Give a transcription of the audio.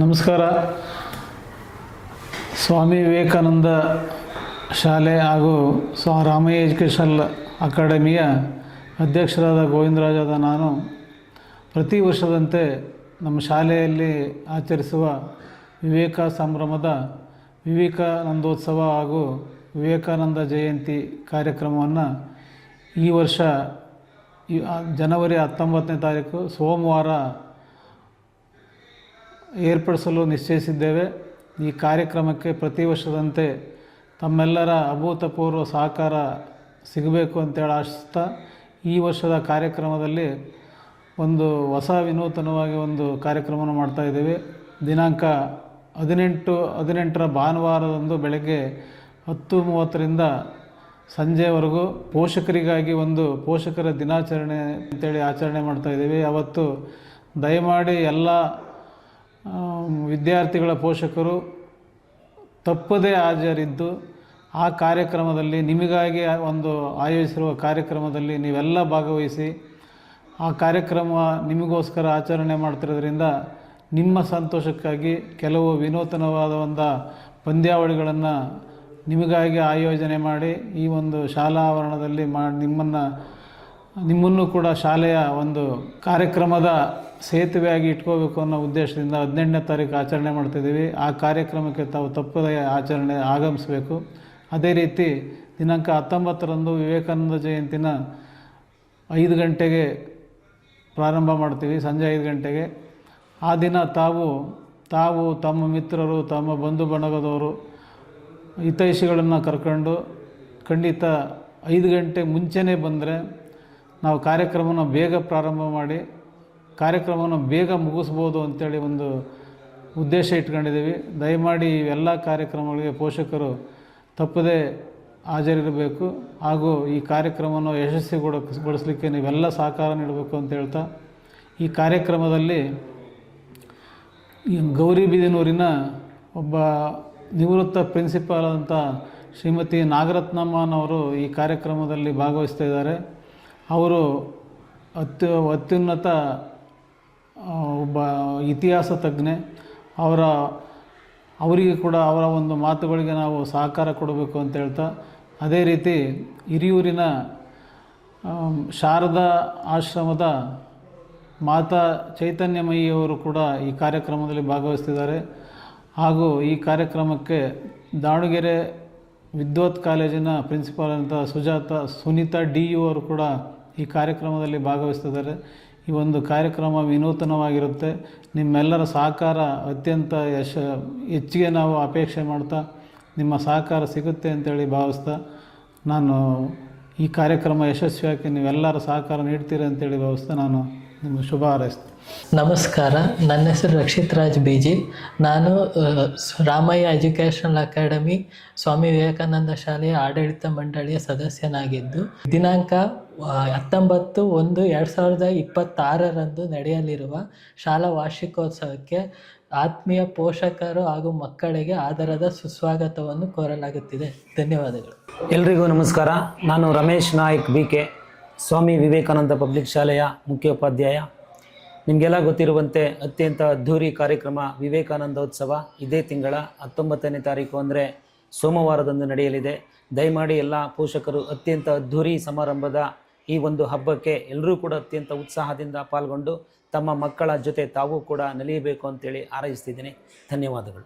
ನಮಸ್ಕಾರ. ಸ್ವಾಮಿ ವಿವೇಕಾನಂದ ಶಾಲೆ ಹಾಗೂ ರಾಮಯ್ಯ ಎಜುಕೇಷನಲ್ ಅಕಾಡೆಮಿಯ ಅಧ್ಯಕ್ಷರಾದ ಗೋವಿಂದರಾಜಾದ ನಾನು ಪ್ರತಿ ವರ್ಷದಂತೆ ನಮ್ಮ ಶಾಲೆಯಲ್ಲಿ ಆಚರಿಸುವ ವಿವೇಕ ಸಂಭ್ರಮದ ವಿವೇಕಾನಂದೋತ್ಸವ ಹಾಗೂ ವಿವೇಕಾನಂದ ಜಯಂತಿ ಕಾರ್ಯಕ್ರಮವನ್ನು ಈ ವರ್ಷ ಜನವರಿ 19ನೇ ತಾರೀಕು ಸೋಮವಾರ ಏರ್ಪಡಿಸಲು ನಿಶ್ಚಯಿಸಿದ್ದೇವೆ. ಈ ಕಾರ್ಯಕ್ರಮಕ್ಕೆ ಪ್ರತಿ ವರ್ಷದಂತೆ ತಮ್ಮೆಲ್ಲರ ಅಭೂತಪೂರ್ವ ಸಹಕಾರ ಸಿಗಬೇಕು ಅಂತೇಳಿ ಆಶಿಸ್ತಾ ಈ ವರ್ಷದ ಕಾರ್ಯಕ್ರಮದಲ್ಲಿ ಒಂದು ಹೊಸ ವಿನೂತನವಾಗಿ ಒಂದು ಕಾರ್ಯಕ್ರಮವನ್ನು ಮಾಡ್ತಾಯಿದ್ದೀವಿ. ದಿನಾಂಕ 18ರ ಭಾನುವಾರದಂದು ಬೆಳಗ್ಗೆ 10:30ರಿಂದ ಸಂಜೆವರೆಗೂ ಪೋಷಕರಿಗಾಗಿ ಒಂದು ಪೋಷಕರ ದಿನಾಚರಣೆ ಅಂತೇಳಿ ಆಚರಣೆ ಮಾಡ್ತಾಯಿದ್ದೀವಿ. ಅವತ್ತು ದಯಮಾಡಿ ಎಲ್ಲ ವಿದ್ಯಾರ್ಥಿಗಳ ಪೋಷಕರು ತಪ್ಪದೇ ಹಾಜರಿದ್ದು ಆ ಕಾರ್ಯಕ್ರಮದಲ್ಲಿ ನಿಮಗಾಗಿ ಒಂದು ಆಯೋಜಿಸಿರುವ ಕಾರ್ಯಕ್ರಮದಲ್ಲಿ ನೀವೆಲ್ಲ ಭಾಗವಹಿಸಿ ಆ ಕಾರ್ಯಕ್ರಮ ನಿಮಗೋಸ್ಕರ ಆಚರಣೆ ಮಾಡ್ತಿರೋದ್ರಿಂದ ನಿಮ್ಮ ಸಂತೋಷಕ್ಕಾಗಿ ಕೆಲವು ವಿನೂತನವಾದ ಒಂದು ಪಂದ್ಯಾವಳಿಗಳನ್ನು ನಿಮಗಾಗಿ ಆಯೋಜನೆ ಮಾಡಿ ಈ ಒಂದು ಶಾಲಾ ಆವರಣದಲ್ಲಿ ನಿಮ್ಮನ್ನು ಕೂಡ ಶಾಲೆಯ ಒಂದು ಕಾರ್ಯಕ್ರಮದ ಸೇತುವೆಯಾಗಿ ಇಟ್ಕೋಬೇಕು ಅನ್ನೋ ಉದ್ದೇಶದಿಂದ 18ನೇ ತಾರೀಕು ಆಚರಣೆ ಮಾಡ್ತಿದ್ದೀವಿ. ಆ ಕಾರ್ಯಕ್ರಮಕ್ಕೆ ತಾವು ತಪ್ಪದೇ ಆಗಮಿಸಬೇಕು. ಅದೇ ರೀತಿ ದಿನಾಂಕ 19ರಂದು ವಿವೇಕಾನಂದ ಜಯಂತಿನ 5 ಗಂಟೆಗೆ ಪ್ರಾರಂಭ ಮಾಡ್ತೀವಿ, ಸಂಜೆ 5 ಗಂಟೆಗೆ. ಆ ದಿನ ತಾವು ತಮ್ಮ ಮಿತ್ರರು, ತಮ್ಮ ಬಂಧು ಬಳಗದವರು, ಹಿತೈಷಿಗಳನ್ನು ಕರ್ಕೊಂಡು ಖಂಡಿತ 5 ಗಂಟೆ ಮುಂಚೆನೇ ಬಂದರೆ ನಾವು ಕಾರ್ಯಕ್ರಮನ ಬೇಗ ಪ್ರಾರಂಭ ಮಾಡಿ ಕಾರ್ಯಕ್ರಮವನ್ನು ಬೇಗ ಮುಗಿಸ್ಬೋದು ಅಂಥೇಳಿ ಒಂದು ಉದ್ದೇಶ ಇಟ್ಕೊಂಡಿದ್ದೀವಿ. ದಯಮಾಡಿ ಇವೆಲ್ಲ ಕಾರ್ಯಕ್ರಮಗಳಿಗೆ ಪೋಷಕರು ತಪ್ಪದೇ ಹಾಜರಿರಬೇಕು ಹಾಗೂ ಈ ಕಾರ್ಯಕ್ರಮವನ್ನು ಯಶಸ್ವಿಗೊಳಿಸಲಿಕ್ಕೆ ನೀವೆಲ್ಲ ಸಹಕಾರ ನೀಡಬೇಕು ಅಂತ ಹೇಳ್ತಾ ಈ ಕಾರ್ಯಕ್ರಮದಲ್ಲಿ ಗೌರಿಬಿದನೂರಿನ ಒಬ್ಬ ನಿವೃತ್ತ ಪ್ರಿನ್ಸಿಪಾಲ್ ಅಂತ ಶ್ರೀಮತಿ ನಾಗರತ್ನಮ್ಮನವರು ಈ ಕಾರ್ಯಕ್ರಮದಲ್ಲಿ ಭಾಗವಹಿಸ್ತಾ ಇದ್ದಾರೆ. ಅವರು ಅತ್ಯುನ್ನತ ಒಬ್ಬ ಇತಿಹಾಸ ತಜ್ಞೆ. ಅವರಿಗೆ ಕೂಡ ಅವರ ಒಂದು ಮಾತುಗಳಿಗೆ ನಾವು ಸಹಕಾರ ಕೊಡಬೇಕು ಅಂತ ಹೇಳ್ತಾ, ಅದೇ ರೀತಿ ಹಿರಿಯೂರಿನ ಶಾರದಾ ಆಶ್ರಮದ ಮಾತಾ ಚೈತನ್ಯಮಯಿಯವರು ಕೂಡ ಈ ಕಾರ್ಯಕ್ರಮದಲ್ಲಿ ಭಾಗವಹಿಸ್ತಿದ್ದಾರೆ. ಹಾಗೂ ಈ ಕಾರ್ಯಕ್ರಮಕ್ಕೆ ದಾವಣಗೆರೆ ವಿದ್ವತ್ ಕಾಲೇಜಿನ ಪ್ರಿನ್ಸಿಪಾಲ್ ಅಂತ ಸುನೀತಾ DU ಅವರು ಕೂಡ ಈ ಕಾರ್ಯಕ್ರಮದಲ್ಲಿ ಭಾಗವಹಿಸ್ತಿದ್ದಾರೆ. ಈ ಒಂದು ಕಾರ್ಯಕ್ರಮ ವಿನೂತನವಾಗಿರುತ್ತೆ. ನಿಮ್ಮೆಲ್ಲರ ಸಹಕಾರ ಅತ್ಯಂತ ಹೆಚ್ಚಿಗೆ ನಾವು ಅಪೇಕ್ಷೆ ಮಾಡ್ತಾ ನಿಮ್ಮ ಸಹಕಾರ ಸಿಗುತ್ತೆ ಅಂತೇಳಿ ಭಾವಿಸ್ತಾ ನಾನು ಈ ಕಾರ್ಯಕ್ರಮ ಯಶಸ್ವಿಯಾಗಿ ನೀವೆಲ್ಲರ ಸಹಕಾರ ನೀಡ್ತೀರಿ ಅಂತೇಳಿ ಭಾವಿಸ್ತಾ ನಾನು ನಿಮಗೆ ಶುಭ ಹಾರೈಸ್ತೀನಿ. ನಮಸ್ಕಾರ, ನನ್ನ ಹೆಸರು ರಕ್ಷಿತ್ ರಾಜ್ BG. ನಾನು ರಾಮಯ್ಯ ಎಜುಕೇಷನಲ್ ಅಕಾಡೆಮಿ ಸ್ವಾಮಿ ವಿವೇಕಾನಂದ ಶಾಲೆಯ ಆಡಳಿತ ಮಂಡಳಿಯ ಸದಸ್ಯನಾಗಿದ್ದು ದಿನಾಂಕ 19/1/2026ರಂದು ನಡೆಯಲಿರುವ ಶಾಲಾ ವಾರ್ಷಿಕೋತ್ಸವಕ್ಕೆ ಆತ್ಮೀಯ ಪೋಷಕರು ಹಾಗೂ ಮಕ್ಕಳಿಗೆ ಆದರದ ಸುಸ್ವಾಗತವನ್ನು ಕೋರಲಾಗುತ್ತಿದೆ. ಧನ್ಯವಾದಗಳು. ಎಲ್ರಿಗೂ ನಮಸ್ಕಾರ. ನಾನು ರಮೇಶ್ ನಾಯ್ಕ್ BK, ಸ್ವಾಮಿ ವಿವೇಕಾನಂದ ಪಬ್ಲಿಕ್ ಶಾಲೆಯ ಮುಖ್ಯೋಪಾಧ್ಯಾಯ. ನಿಮಗೆಲ್ಲ ಗೊತ್ತಿರುವಂತೆ ಅತ್ಯಂತ ಅದ್ಧೂರಿ ಕಾರ್ಯಕ್ರಮ ವಿವೇಕಾನಂದೋತ್ಸವ ಇದೇ ತಿಂಗಳ 19ನೇ ತಾರೀಕು ಅಂದರೆ ಸೋಮವಾರದಂದು ನಡೆಯಲಿದೆ. ದಯಮಾಡಿ ಎಲ್ಲ ಪೋಷಕರು ಅತ್ಯಂತ ಅದ್ಧೂರಿ ಸಮಾರಂಭದ ಈ ಒಂದು ಹಬ್ಬಕ್ಕೆ ಎಲ್ಲರೂ ಕೂಡ ಅತ್ಯಂತ ಉತ್ಸಾಹದಿಂದ ಪಾಲ್ಗೊಂಡು ತಮ್ಮ ಮಕ್ಕಳ ಜೊತೆ ತಾವು ಕೂಡ ನಲಿಯಬೇಕು ಅಂತೇಳಿ ಹಾರೈಸ್ತಿದ್ದೀನಿ. ಧನ್ಯವಾದಗಳು.